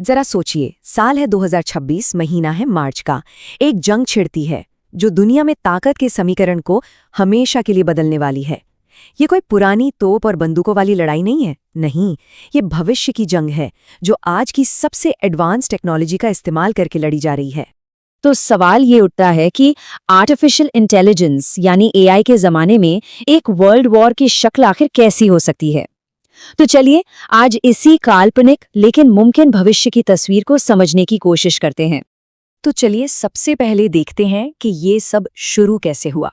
जरा सोचिए, साल है 2026, महीना है मार्च का। एक जंग छिड़ती है जो दुनिया में ताकत के समीकरण को हमेशा के लिए बदलने वाली है। ये कोई पुरानी तोप और बंदूकों वाली लड़ाई नहीं है, नहीं, ये भविष्य की जंग है जो आज की सबसे एडवांस टेक्नोलॉजी का इस्तेमाल करके लड़ी जा रही है। तो सवाल ये उठता है कि आर्टिफिशियल इंटेलिजेंस यानी एआई के ज़माने में एक वर्ल्ड वॉर की शक्ल आखिर कैसी हो सकती है। तो चलिए आज इसी काल्पनिक लेकिन मुमकिन भविष्य की तस्वीर को समझने की कोशिश करते हैं। तो चलिए सबसे पहले देखते हैं कि ये सब शुरू कैसे हुआ।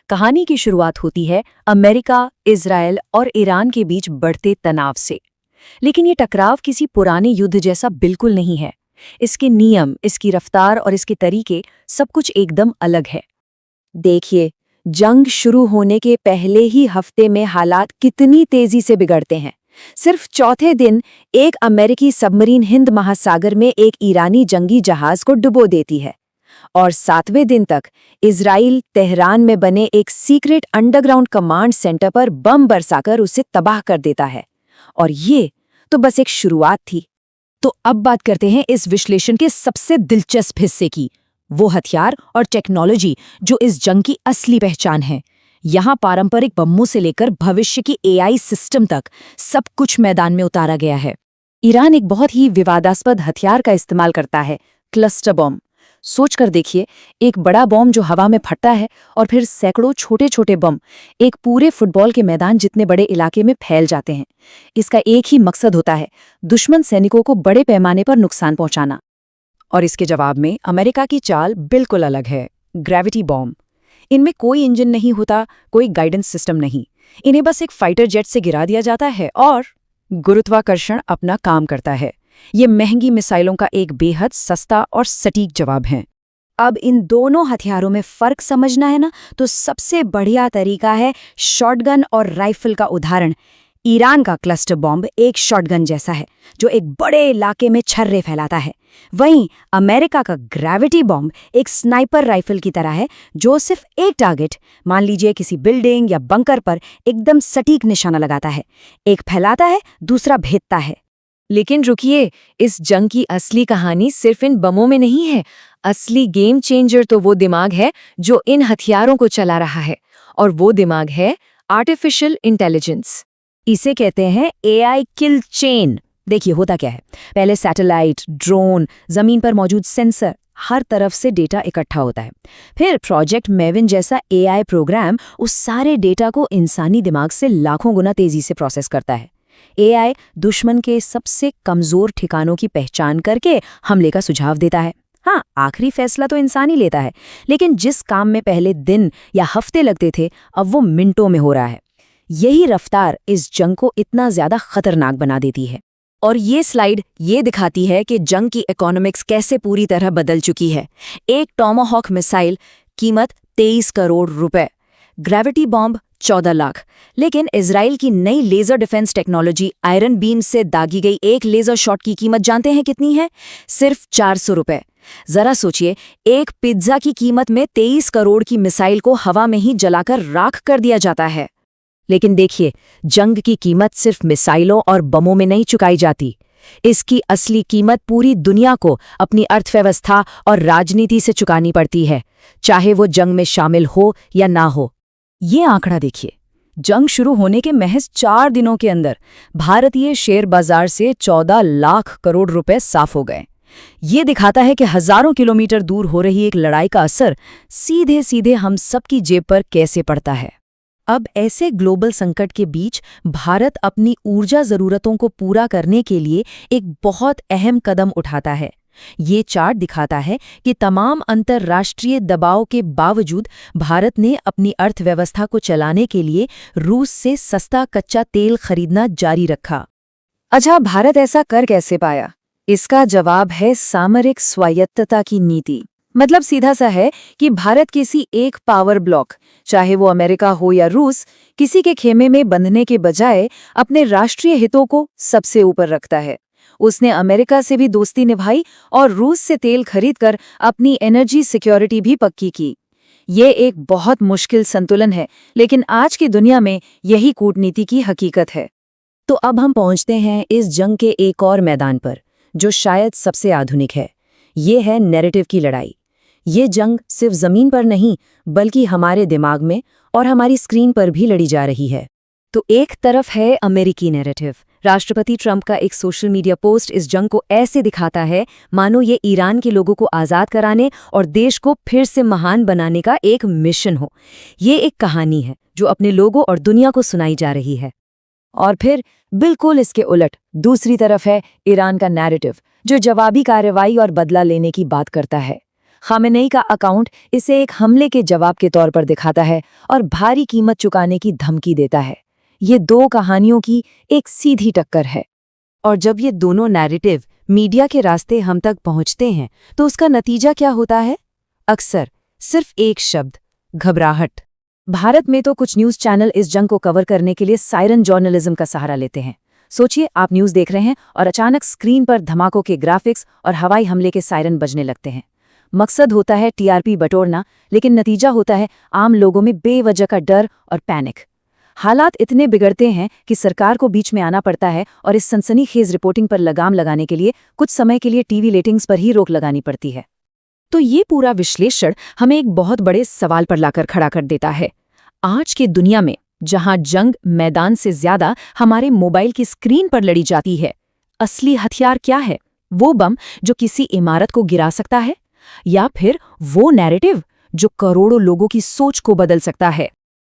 कहानी की शुरुआत होती है अमेरिका, इजराइल और ईरान के बीच बढ़ते तनाव से। लेकिन ये टकराव किसी पुराने युद्ध जैसा बिल्कुल नहीं है। इसके नियम, इसकी रफ्तार और इसके तरीके सब कुछ एकदम अलग है। देखिए, जंग शुरू होने के पहले ही हफ्ते में हालात कितनी तेजी से बिगड़ते हैं। सिर्फ चौथे दिन एक अमेरिकी सबमरीन हिंद महासागर में एक ईरानी जंगी जहाज को डुबो देती है और 7वें दिन तक इजराइल तेहरान में बने एक सीक्रेट अंडरग्राउंड कमांड सेंटर पर बम बरसाकर उसे तबाह कर देता है। और ये तो बस एक शुरुआत थी। तो अब बात करते हैं इस विश्लेषण के सबसे दिलचस्प हिस्से की, वो हथियार और टेक्नोलॉजी जो इस जंग की असली पहचान है। यहाँ पारंपरिक बमों से लेकर भविष्य की एआई सिस्टम तक सब कुछ मैदान में उतारा गया है। ईरान एक बहुत ही विवादास्पद हथियार का इस्तेमाल करता है, क्लस्टर बम। सोचकर देखिए, एक बड़ा बम जो हवा में फटता है और फिर सैकड़ों छोटे छोटे बम एक पूरे फुटबॉल के मैदान जितने बड़े इलाके में फैल जाते हैं। इसका एक ही मकसद होता है, दुश्मन सैनिकों को बड़े पैमाने पर नुकसान पहुंचाना। और इसके जवाब में अमेरिका की चाल बिल्कुल अलग है, ग्रेविटी बॉम्ब। इनमें कोई इंजन नहीं होता, कोई गाइडेंस सिस्टम नहीं। इन्हें बस एक फाइटर जेट से गिरा दिया जाता है और गुरुत्वाकर्षण अपना काम करता है। ये महंगी मिसाइलों का एक बेहद सस्ता और सटीक जवाब है। अब इन दोनों हथियारों में फर्क समझना है ना, तो सबसे बढ़िया तरीका है शॉटगन और राइफल का उदाहरण। ईरान का क्लस्टर बॉम्ब एक शॉटगन जैसा है जो एक बड़े इलाके में छर्रे फैलाता है। वहीं अमेरिका का ग्रेविटी बॉम्ब एक स्नाइपर राइफल की तरह है जो सिर्फ एक टारगेट, मान लीजिए किसी बिल्डिंग या बंकर पर, एकदम सटीक निशाना लगाता है। एक फैलाता है, दूसरा भेदता है। लेकिन रुकिए, इस जंग की असली कहानी सिर्फ इन बमों में नहीं है। असली गेम चेंजर तो वो दिमाग है जो इन हथियारों को चला रहा है, और वो दिमाग है आर्टिफिशियल इंटेलिजेंस। इसे कहते हैं एआई किल चेन। देखिए होता क्या है, पहले सैटेलाइट, ड्रोन, जमीन पर मौजूद सेंसर, हर तरफ से डेटा इकट्ठा होता है। फिर प्रोजेक्ट मेविन जैसा एआई प्रोग्राम उस सारे डेटा को इंसानी दिमाग से लाखों गुना तेजी से प्रोसेस करता है। एआई दुश्मन के सबसे कमजोर ठिकानों की पहचान करके हमले का सुझाव देता है। हाँ, आखिरी फैसला तो इंसान ही लेता है, लेकिन जिस काम में पहले दिन या हफ्ते लगते थे, अब वो मिनटों में हो रहा है। यही रफ्तार इस जंग को इतना ज्यादा खतरनाक बना देती है। और ये स्लाइड ये दिखाती है कि जंग की इकोनॉमिक्स कैसे पूरी तरह बदल चुकी है। एक टॉमाहॉक मिसाइल कीमत 23 करोड़ रुपए, ग्रेविटी बॉम्ब 14 लाख। लेकिन इजराइल की नई laser defence technology iron beam से दागी गई एक लेजर शॉट की कीमत जानते हैं कितनी है? सिर्फ 400 रुपए। जरा सोचिए, एक पिज्जा की कीमत में 23 करोड़ की मिसाइल को हवा में ही जलाकर राख कर दिया जाता है। लेकिन देखिए, जंग की कीमत सिर्फ मिसाइलों और बमों में नहीं चुकाई जाती। इसकी असली कीमत पूरी दुनिया को अपनी अर्थव्यवस्था और राजनीति से चुकानी पड़ती है, चाहे वो जंग में शामिल हो या ना हो। ये आंकड़ा देखिए, जंग शुरू होने के महज 4 दिनों के अंदर भारतीय शेयर बाजार से 14 लाख करोड़ रुपए साफ हो गए। ये दिखाता है कि हजारों किलोमीटर दूर हो रही एक लड़ाई का असर सीधे सीधे हम सबकी जेब पर कैसे पड़ता है। अब ऐसे ग्लोबल संकट के बीच भारत अपनी ऊर्जा जरूरतों को पूरा करने के लिए एक बहुत अहम कदम उठाता है। ये चार्ट दिखाता है कि तमाम अंतर्राष्ट्रीय दबाव के बावजूद भारत ने अपनी अर्थव्यवस्था को चलाने के लिए रूस से सस्ता कच्चा तेल खरीदना जारी रखा। अच्छा, भारत ऐसा कर कैसे पाया? इसका जवाब है सामरिक स्वायत्तता की नीति। मतलब सीधा सा है कि भारत किसी एक पावर ब्लॉक, चाहे वो अमेरिका हो या रूस, किसी के खेमे में बंधने के बजाय अपने राष्ट्रीय हितों को सबसे ऊपर रखता है। उसने अमेरिका से भी दोस्ती निभाई और रूस से तेल खरीदकर अपनी एनर्जी सिक्योरिटी भी पक्की की। ये एक बहुत मुश्किल संतुलन है, लेकिन आज की दुनिया में यही कूटनीति की हकीकत है। तो अब हम पहुंचते हैं इस जंग के एक और मैदान पर, जो शायद सबसे आधुनिक है। ये है नैरेटिव की लड़ाई। ये जंग सिर्फ जमीन पर नहीं, बल्कि हमारे दिमाग में और हमारी स्क्रीन पर भी लड़ी जा रही है। तो एक तरफ है अमेरिकी नैरेटिव। राष्ट्रपति ट्रंप का एक सोशल मीडिया पोस्ट इस जंग को ऐसे दिखाता है मानो ये ईरान के लोगों को आज़ाद कराने और देश को फिर से महान बनाने का एक मिशन हो। ये एक कहानी है जो अपने लोगों और दुनिया को सुनाई जा रही है। और फिर बिल्कुल इसके उलट दूसरी तरफ है ईरान का नैरेटिव, जो जवाबी कार्रवाई और बदला लेने की बात करता है। खामेनेई का अकाउंट इसे एक हमले के जवाब के तौर पर दिखाता है और भारी कीमत चुकाने की धमकी देता है। ये दो कहानियों की एक सीधी टक्कर है। और जब ये दोनों नैरेटिव मीडिया के रास्ते हम तक पहुंचते हैं तो उसका नतीजा क्या होता है? अक्सर सिर्फ एक शब्द, घबराहट। भारत में तो कुछ न्यूज़ चैनल इस जंग को कवर करने के लिए सायरन जर्नलिज्म का सहारा लेते हैं। सोचिए, आप न्यूज़ देख रहे हैं और अचानक स्क्रीन पर धमाकों के ग्राफिक्स और हवाई हमले के सायरन बजने लगते हैं। मकसद होता है टीआरपी बटोरना, लेकिन नतीजा होता है आम लोगों में बेवजह का डर और पैनिक। हालात इतने बिगड़ते हैं कि सरकार को बीच में आना पड़ता है और इस सनसनीखेज रिपोर्टिंग पर लगाम लगाने के लिए कुछ समय के लिए टीवी रेटिंग्स पर ही रोक लगानी पड़ती है। तो ये पूरा विश्लेषण हमें एक बहुत बड़े सवाल पर लाकर खड़ा कर देता है। आज की दुनिया में जहां जंग मैदान से ज्यादा हमारे मोबाइल की स्क्रीन पर लड़ी जाती है, असली हथियार क्या है? वो बम जो किसी इमारत को गिरा सकता है, या फिर वो नैरेटिव जो करोड़ों लोगों की सोच को बदल सकता है?